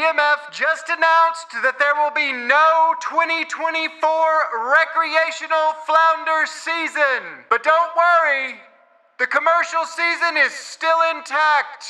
DMF just announced that there will be no 2024 recreational flounder season. But don't worry, the commercial season is still intact.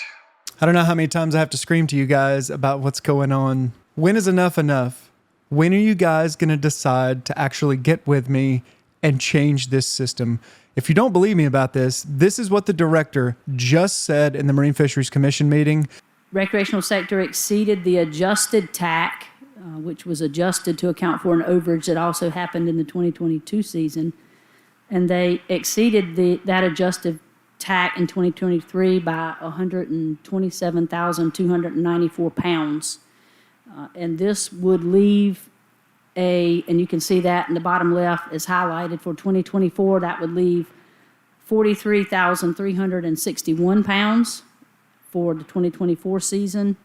I don't know how many times I have to scream to you guys about what's going on. When is enough enough? When are you guys going to decide to actually get with me and change this system? If you don't believe me about this, this is what the director just said in the Marine Fisheries Commission meeting. Recreational sector exceeded the adjusted TAC, which was adjusted to account for an overage that also happened in the 2022 season. And they exceeded that adjusted TAC in 2023 by 127,294 pounds. And this would leave and you can see that in the bottom left is highlighted for 2024, that would leave 43,361 pounds for the 2024 season.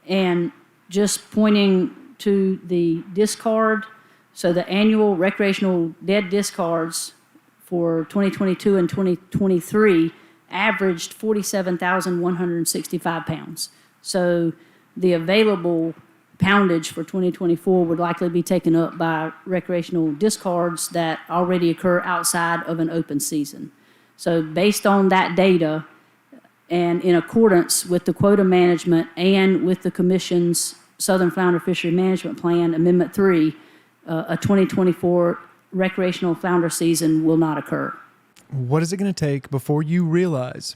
And just pointing to the discard, so the annual recreational dead discards for 2022 and 2023 averaged 47,165 pounds. So the available poundage for 2024 would likely be taken up by recreational discards that already occur outside of an open season. So based on that data and in accordance with the quota management and with the Commission's Southern Flounder Fishery Management Plan, Amendment 3, a 2024 recreational flounder season will not occur. What is it going to take before you realize,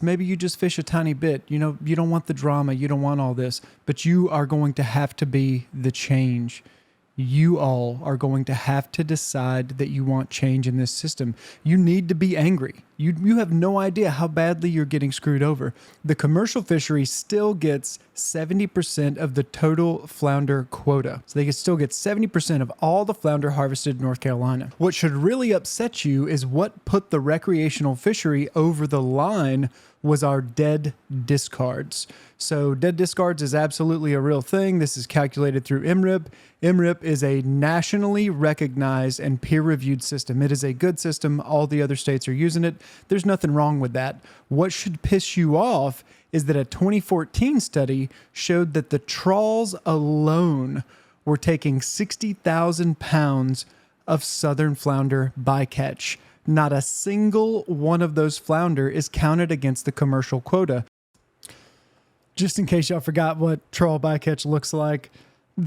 maybe you just fish a tiny bit, you know, you don't want the drama, you don't want all this, but you are going to have to be the change. You all are going to have to decide that you want change in this system. You need to be angry. You have no idea how badly you're getting screwed over. The commercial fishery still gets 70% of the total flounder quota. So they can still get 70% of all the flounder harvested in North Carolina. What should really upset you is what put the recreational fishery over the line was our dead discards. So dead discards is absolutely a real thing. This is calculated through MRIP. MRIP is a nationally recognized and peer-reviewed system. It is a good system. All the other states are using it. There's nothing wrong with that. What should piss you off is that a 2014 study showed that the trawls alone were taking 60,000 pounds of southern flounder bycatch. Not a single one of those flounder is counted against the commercial quota. Just in case y'all forgot what trawl bycatch looks like,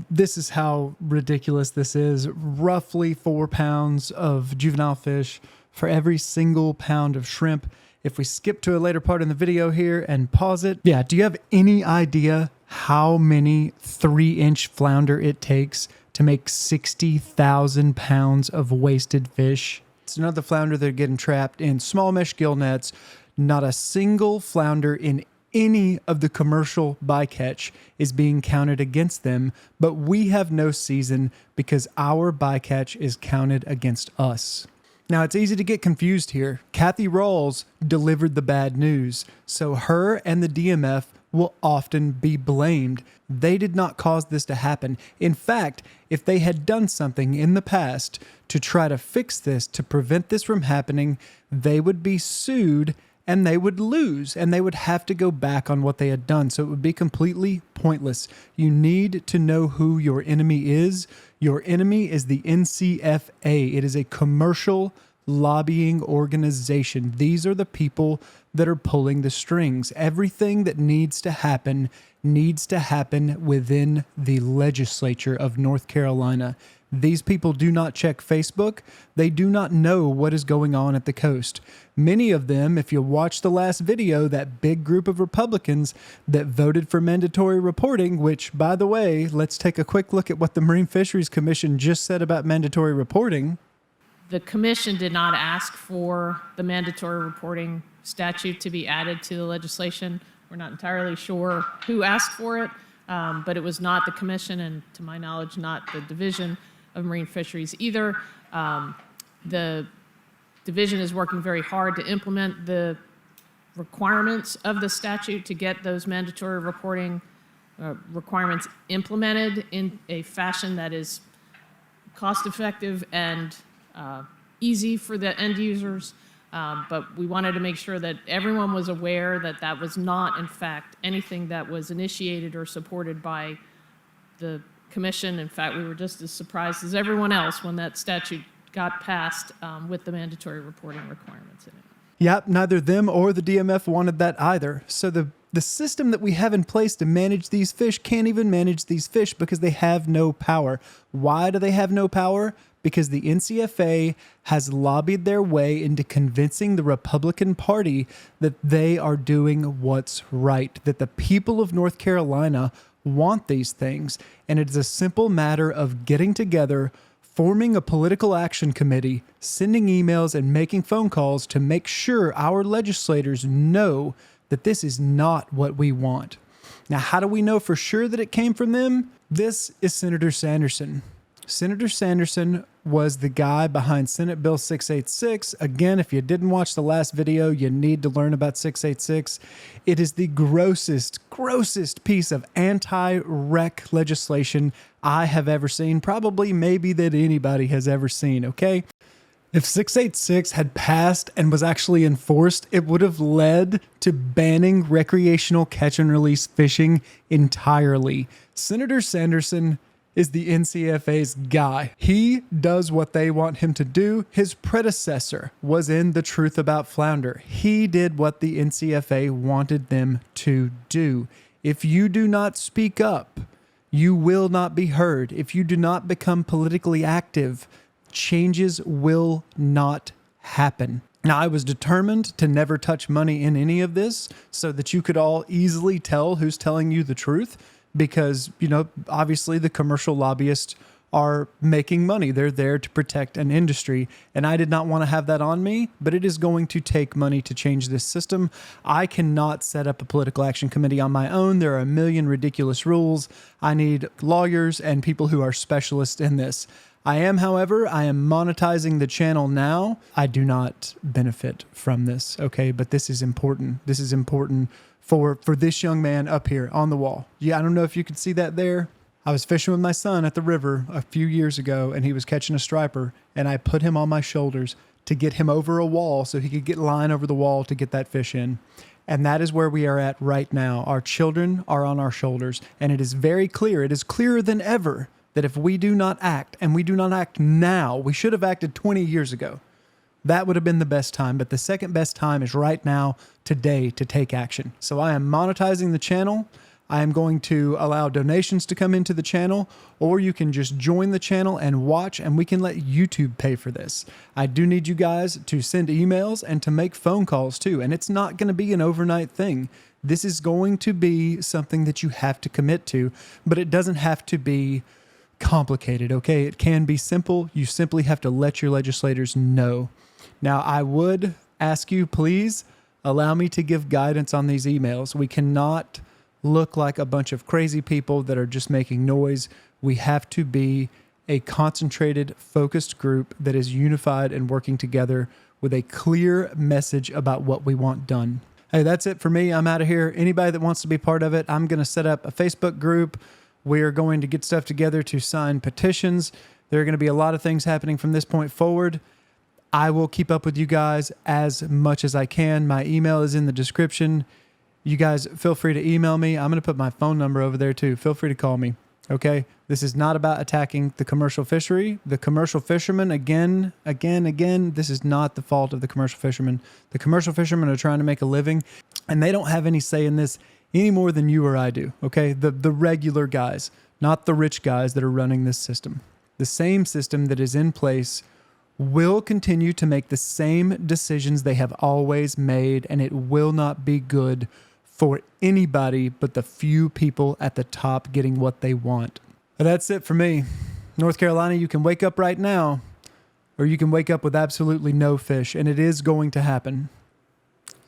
this is how ridiculous this is. Roughly 4 pounds of juvenile fish for every single pound of shrimp. If we skip to a later part in the video here and pause it, yeah, do you have any idea how many 3-inch flounder it takes to make 60,000 pounds of wasted fish? It's another flounder that are getting trapped in small mesh gill nets. Not a single flounder in any of the commercial bycatch is being counted against them, but we have no season because our bycatch is counted against us. Now, it's easy to get confused here. Kathy Rawls delivered the bad news, so her and the DMF will often be blamed. They did not cause this to happen. In fact, if they had done something in the past to try to fix this, to prevent this from happening, they would be sued and they would lose and they would have to go back on what they had done. So it would be completely pointless. You need to know who your enemy is. Your enemy is the NCFA. It is a commercial lobbying organization. These are the people that are pulling the strings. Everything that needs to happen within the legislature of North Carolina. These people do not check Facebook. They do not know what is going on at the coast. Many of them, if you watch the last video, that big group of Republicans that voted for mandatory reporting, which, by the way, let's take a quick look at what the Marine Fisheries Commission just said about mandatory reporting. The commission did not ask for the mandatory reporting statute to be added to the legislation. We're not entirely sure who asked for it, but it was not the commission and, to my knowledge, not the Division of Marine Fisheries either. The division is working very hard to implement the requirements of the statute to get those mandatory reporting requirements implemented in a fashion that is cost-effective and easy for the end users. But we wanted to make sure that everyone was aware that that was not, in fact, anything that was initiated or supported by the commission. In fact, we were just as surprised as everyone else when that statute got passed with the mandatory reporting requirements in it. Yep, neither them or the DMF wanted that either. So the system that we have in place to manage these fish can't even manage these fish because they have no power. Why do they have no power? Because the NCFA has lobbied their way into convincing the Republican Party that they are doing what's right, that the people of North Carolina want these things. And it's a simple matter of getting together, forming a political action committee, sending emails, and making phone calls to make sure our legislators know that this is not what we want. Now, how do we know for sure that it came from them? This is Senator Sanderson. Senator Sanderson was the guy behind Senate Bill 686. Again, if you didn't watch the last video, you need to learn about 686. It is the grossest piece of anti-rec legislation I have ever seen, probably maybe that anybody has ever seen, okay? If 686 had passed and was actually enforced, it would have led to banning recreational catch and release fishing entirely. Senator Sanderson is the NCFA's guy. He does what they want him to do. His predecessor was in The Truth About Flounder. He did what the NCFA wanted them to do. If you do not speak up, you will not be heard. If you do not become politically active, changes will not happen. Now, I was determined to never touch money in any of this so that you could all easily tell who's telling you the truth because, obviously the commercial lobbyists are making money. They're there to protect an industry, and I did not want to have that on me, but it is going to take money to change this system. I cannot set up a political action committee on my own. There are a million ridiculous rules. I need lawyers and people who are specialists in this. However, I am monetizing the channel now. I do not benefit from this, okay? But this is important. This is important for this young man up here on the wall. Yeah, I don't know if you could see that there. I was fishing with my son at the river a few years ago, and he was catching a striper, and I put him on my shoulders to get him over a wall so he could get line over the wall to get that fish in. And that is where we are at right now. Our children are on our shoulders, and it is very clear. It is clearer than ever that if we do not act, and we do not act now, we should have acted 20 years ago. That would have been the best time, but the second best time is right now, today, to take action. So I am monetizing the channel. I am going to allow donations to come into the channel, or you can just join the channel and watch, and we can let YouTube pay for this. I do need you guys to send emails and to make phone calls too, and it's not going to be an overnight thing. This is going to be something that you have to commit to, but it doesn't have to be complicated, okay? It can be simple. You simply have to let your legislators know. Now, I would ask you, please allow me to give guidance on these emails. We cannot look like a bunch of crazy people that are just making noise. We have to be a concentrated, focused group that is unified and working together with a clear message about what we want done. Hey, that's it for me. I'm out of here. Anybody that wants to be part of it, I'm going to set up a Facebook group. We are going to get stuff together to sign petitions. There are going to be a lot of things happening from this point forward. I will keep up with you guys as much as I can. My email is in the description. You guys feel free to email me. I'm going to put my phone number over there too. Feel free to call me. Okay? This is not about attacking the commercial fishery. The commercial fishermen, again, this is not the fault of the commercial fishermen. The commercial fishermen are trying to make a living, and they don't have any say in this any more than you or I do, okay? The regular guys, not the rich guys that are running this system. The same system that is in place will continue to make the same decisions they have always made, and it will not be good for anybody but the few people at the top getting what they want. But that's it for me. North Carolina, you can wake up right now, or you can wake up with absolutely no fish, and it is going to happen.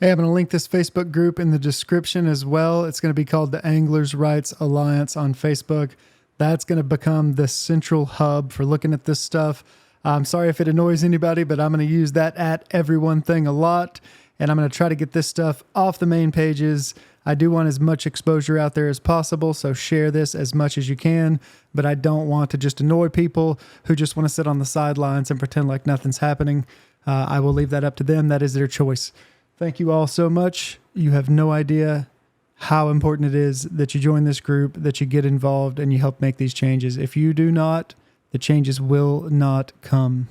Hey, I'm going to link this Facebook group in the description as well. It's going to be called the Anglers' Rights Alliance on Facebook. That's going to become the central hub for looking at this stuff. I'm sorry if it annoys anybody, but I'm going to use that @everyone thing a lot, and I'm going to try to get this stuff off the main pages. I do want as much exposure out there as possible, so share this as much as you can, but I don't want to just annoy people who just want to sit on the sidelines and pretend like nothing's happening. I will leave that up to them. That is their choice. Thank you all so much. You have no idea how important it is that you join this group, that you get involved, and you help make these changes. If you do not, the changes will not come.